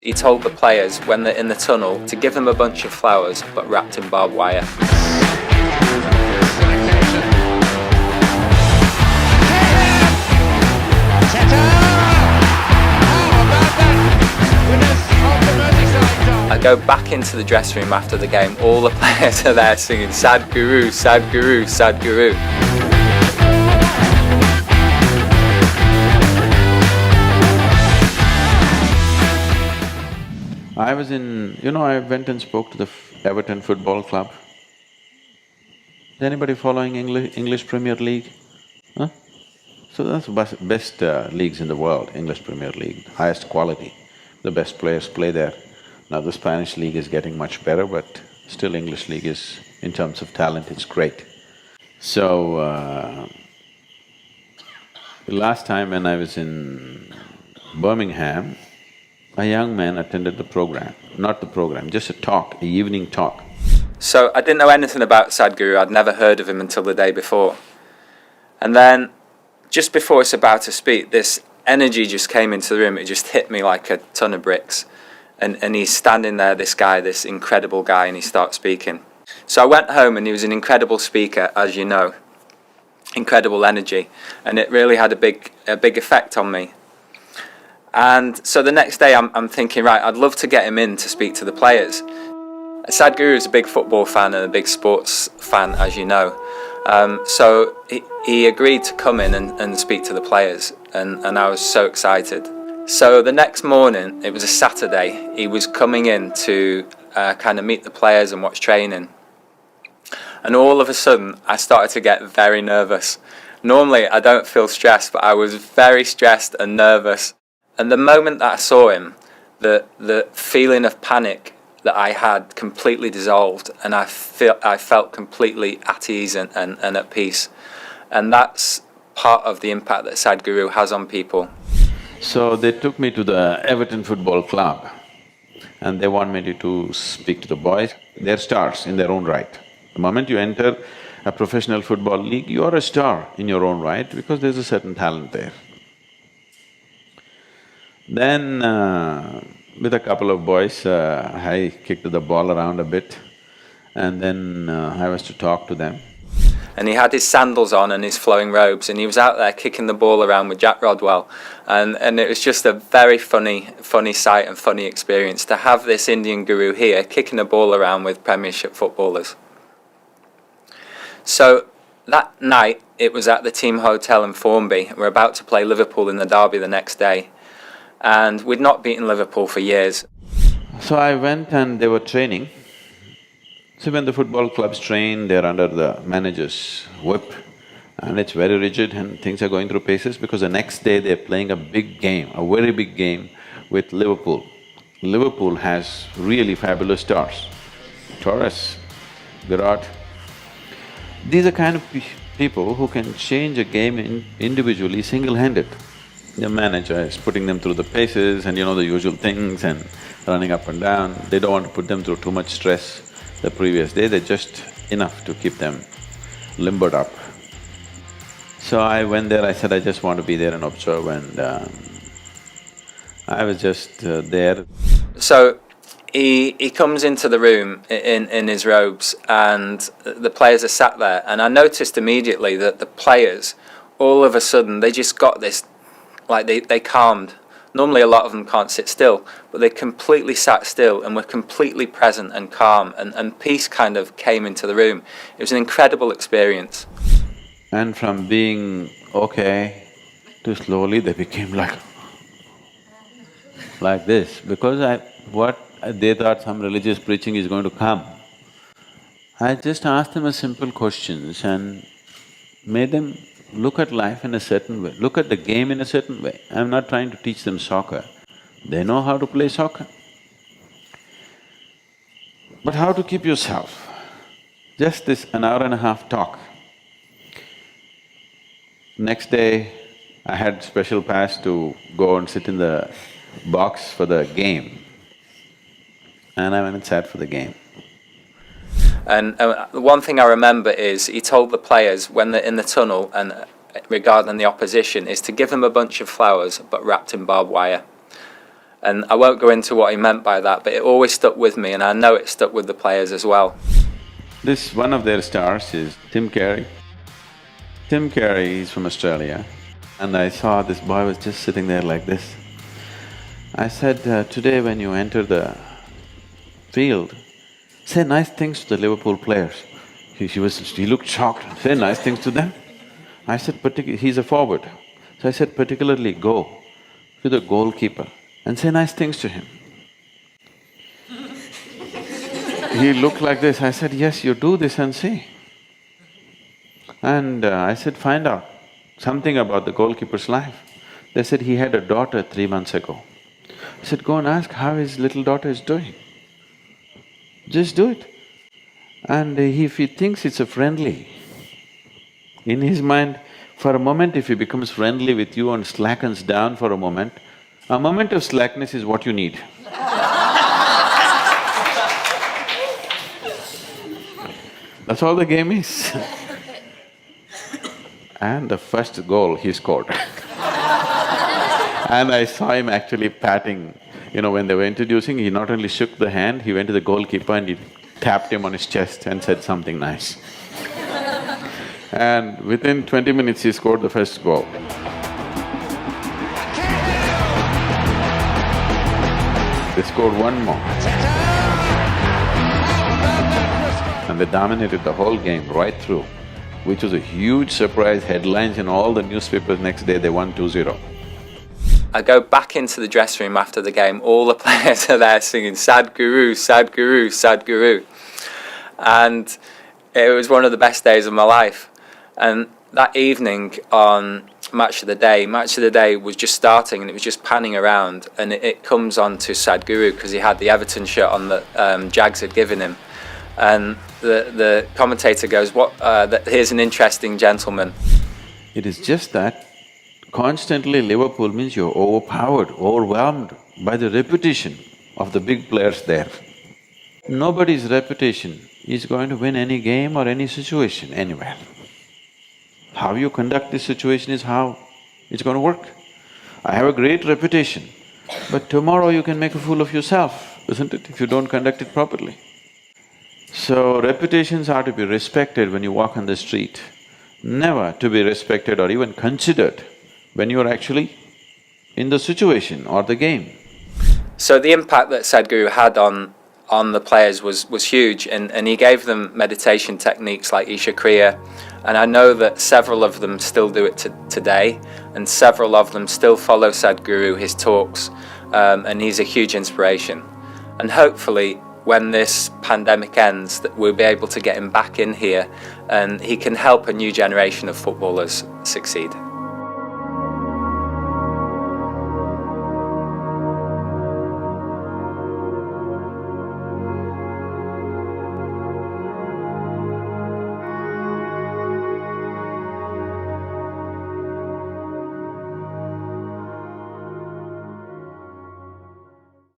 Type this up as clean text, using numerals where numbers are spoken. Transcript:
He told the players when they're in the tunnel to give them a bunch of flowers but wrapped in barbed wire. I go back into the dressing room after the game, all the players are there singing Sadhguru, Sadhguru, Sadhguru. I was I went and spoke to the Everton Football Club. Is anybody following English Premier League? Huh? So that's the best leagues in the world, English Premier League, highest quality. The best players play there. Now the Spanish league is getting much better, but still English league is, in terms of talent, it's great. So, the last time when I was in Birmingham, a young man attended the program, not the program, just a talk, an evening talk. So I didn't know anything about Sadhguru, I'd never heard of him until the day before. And then, just before it's about to speak, this energy just came into the room, it just hit me like a ton of bricks. And he's standing there, this guy, this incredible guy, and he starts speaking. So I went home and he was an incredible speaker, as you know. Incredible energy. And it really had a big effect on me. And so the next day I'm thinking, right, I'd love to get him in to speak to the players. Sadhguru is a big football fan and a big sports fan, as you know. So he agreed to come in and speak to the players, and I was so excited. So the next morning, it was a Saturday, he was coming in to kind of meet the players and watch training. And all of a sudden, I started to get very nervous. Normally, I don't feel stressed, but I was very stressed and nervous. And the moment that I saw him, the feeling of panic that I had completely dissolved, and I felt completely at ease and at peace. And that's part of the impact that Sadhguru has on people. So they took me to the Everton Football Club and they want me to speak to the boys. They're stars in their own right. The moment you enter a professional football league, you are a star in your own right because there's a certain talent there. Then with a couple of boys, I kicked the ball around a bit and then I was to talk to them. And he had his sandals on and his flowing robes, and he was out there kicking the ball around with Jack Rodwell, and it was just a very funny sight and funny experience to have this Indian guru here kicking a ball around with Premiership footballers. So that night it was at the team hotel in Formby. We're about to play Liverpool in the derby the next day, and we'd not beaten Liverpool for years. So I went and they were training. So when the football clubs train, they're under the manager's whip and it's very rigid and things are going through paces because the next day they're playing a big game, a very big game with Liverpool. Liverpool has really fabulous stars, Torres, Virat. These are kind of people who can change a game individually, single-handed. The manager is putting them through the paces and the usual things and running up and down. They don't want to put them through too much stress the previous day, they're just enough to keep them limbered up. So I went there, I said I just want to be there and observe, and I was just there. So he comes into the room in his robes, and the players are sat there, and I noticed immediately that the players, all of a sudden, they just got this, like they calmed. Normally a lot of them can't sit still, but they completely sat still and were completely present and calm, and peace kind of came into the room. It was an incredible experience. And from being okay to slowly they became like this, because what they thought some religious preaching is going to come. I just asked them a simple questions and made them look at life in a certain way, look at the game in a certain way. I'm not trying to teach them soccer, they know how to play soccer. But how to keep yourself? Just this an hour and a half talk. Next day, I had special pass to go and sit in the box for the game, and I went and sat for the game. And one thing I remember is he told the players when they're in the tunnel and regarding the opposition is to give them a bunch of flowers but wrapped in barbed wire. And I won't go into what he meant by that, but it always stuck with me, and I know it stuck with the players as well. This, one of their stars is Tim Carey. Tim Carey is from Australia, and I saw this boy was just sitting there like this. I said, today when you enter the field, say nice things to the Liverpool players. He looked shocked, say nice things to them. I said, he's a forward. So I said, particularly go to the goalkeeper and say nice things to him. He looked like this, I said, yes, you do this and see. And I said, find out something about the goalkeeper's life. They said he had a daughter 3 months ago. I said, go and ask how his little daughter is doing. Just do it. And if he thinks it's a friendly, in his mind, for a moment if he becomes friendly with you and slackens down for a moment of slackness is what you need. That's all the game is. And the first goal he scored. And I saw him actually patting, when they were introducing, he not only shook the hand, he went to the goalkeeper and he tapped him on his chest and said something nice. And within 20 minutes he scored the first goal. They scored one more. And they dominated the whole game right through, which was a huge surprise, headlines in all the newspapers. Next day they won 2-0. I go back into the dressing room after the game, all the players are there singing Sadhguru, Sadhguru, Sadhguru. And it was one of the best days of my life. And that evening on Match of the Day was just starting and it was just panning around, and it comes on to Sadhguru because he had the Everton shirt on that Jags had given him. And the commentator goes, here's an interesting gentleman. It is just that constantly Liverpool means you're overpowered, overwhelmed by the reputation of the big players there. Nobody's reputation is going to win any game or any situation anywhere. How you conduct this situation is how it's going to work. I have a great reputation, but tomorrow you can make a fool of yourself, isn't it, if you don't conduct it properly? So reputations are to be respected when you walk on the street, never to be respected or even considered when you're actually in the situation or the game. So the impact that Sadhguru had on the players was huge, and he gave them meditation techniques like Isha Kriya, and I know that several of them still do it today, and several of them still follow Sadhguru, his talks, and he's a huge inspiration. And hopefully when this pandemic ends, that we'll be able to get him back in here and he can help a new generation of footballers succeed.